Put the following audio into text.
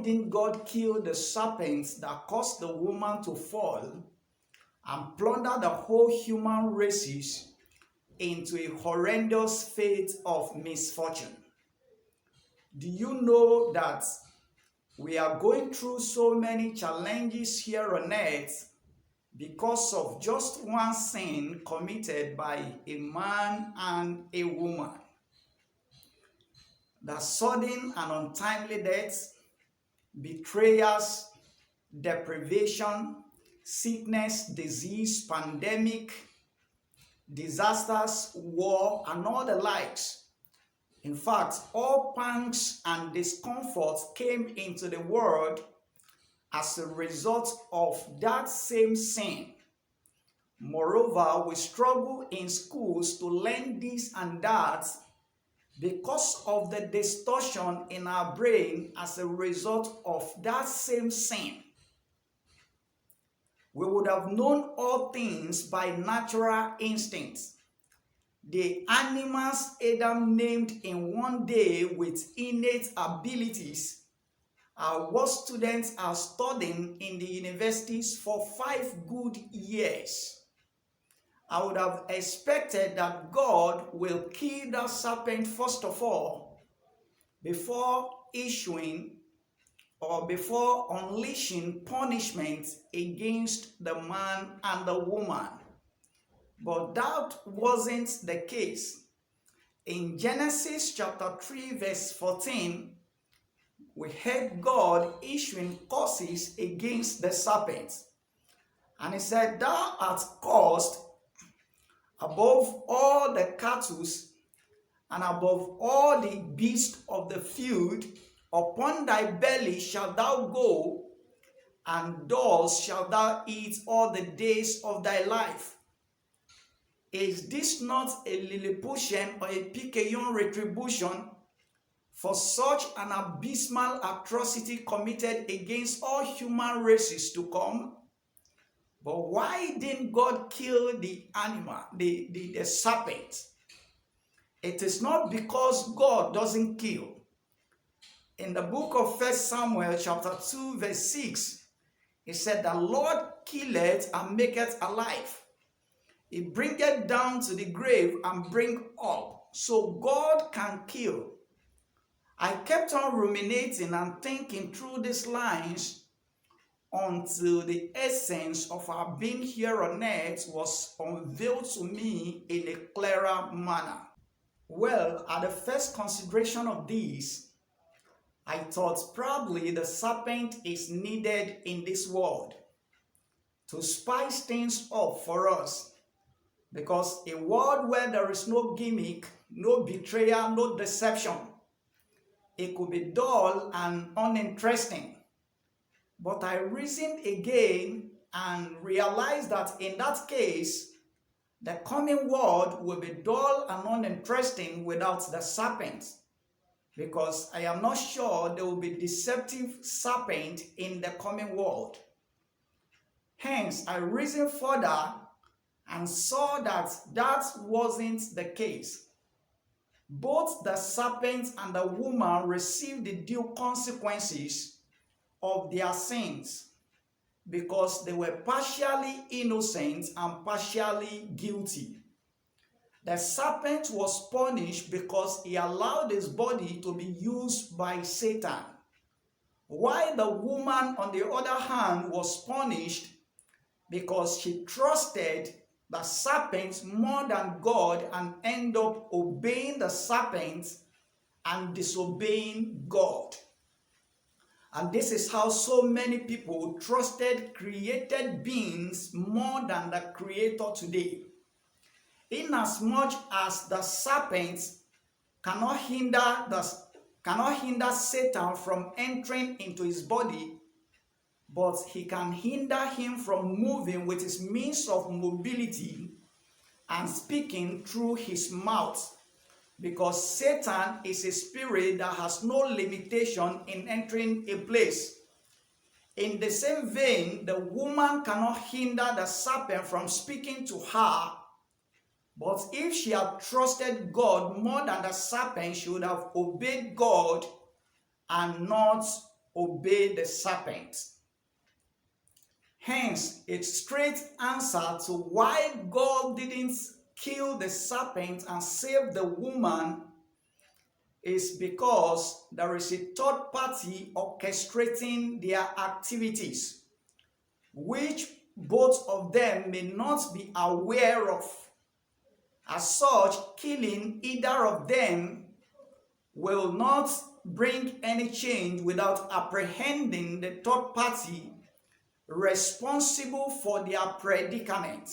didn't God kill the serpents that caused the woman to fall and plunder the whole human races into a horrendous fate of misfortune? Do you know that we are going through so many challenges here on earth because of just one sin committed by a man and a woman? The sudden and untimely deaths, betrayals, deprivation, sickness, disease, pandemic, disasters, war, and all the likes. In fact, all pangs and discomforts came into the world as a result of that same sin. Moreover, we struggle in schools to learn this and that because of the distortion in our brain as a result of that same sin. We would have known all things by natural instincts. The animals Adam named in one day with innate abilities are what students are studying in the universities for 5 good years. I would have expected that God will kill that serpent first of all before issuing or before unleashing punishment against the man and the woman. But that wasn't the case. In Genesis chapter 3 verse 14, we heard God issuing curses against the serpent. And he said, "Thou art cursed above all the cattle and above all the beasts of the field. Upon thy belly shalt thou go, and dust shalt thou eat all the days of thy life." Is this not a Lilliputian or a Picayune retribution for such an abysmal atrocity committed against all human races to come? But why didn't God kill the animal, the serpent? It is not because God doesn't kill. In the book of 1 Samuel chapter 2 verse 6, it said, "The Lord killeth and maketh alive. He bringeth down to the grave and bring up." So God can kill. I kept on ruminating and thinking through these lines until the essence of our being here on earth was unveiled to me in a clearer manner. Well, at the first consideration of this, I thought probably the serpent is needed in this world to spice things up for us. Because a world where there is no gimmick, no betrayal, no deception, it could be dull and uninteresting. But I reasoned again and realized that in that case, the coming world will be dull and uninteresting without the serpent. Because I am not sure there will be deceptive serpent in the coming world. Hence, I reasoned further and saw that that wasn't the case. Both the serpent and the woman received the due consequences of their sins because they were partially innocent and partially guilty. The serpent was punished because he allowed his body to be used by Satan, while the woman, on the other hand, was punished because she trusted the serpent more than God and ended up obeying the serpent and disobeying God. And this is how so many people trusted created beings more than the Creator today. Inasmuch as the serpent cannot hinder Satan from entering into his body, but he can hinder him from moving with his means of mobility and speaking through his mouth, because Satan is a spirit that has no limitation in entering a place. In the same vein, the woman cannot hinder the serpent from speaking to her, but if she had trusted God more than the serpent, she would have obeyed God and not obey the serpent. Hence, a straight answer to why God didn't kill the serpent and save the woman is because there is a third party orchestrating their activities, which both of them may not be aware of. As such, killing either of them will not bring any change without apprehending the third party responsible for their predicament.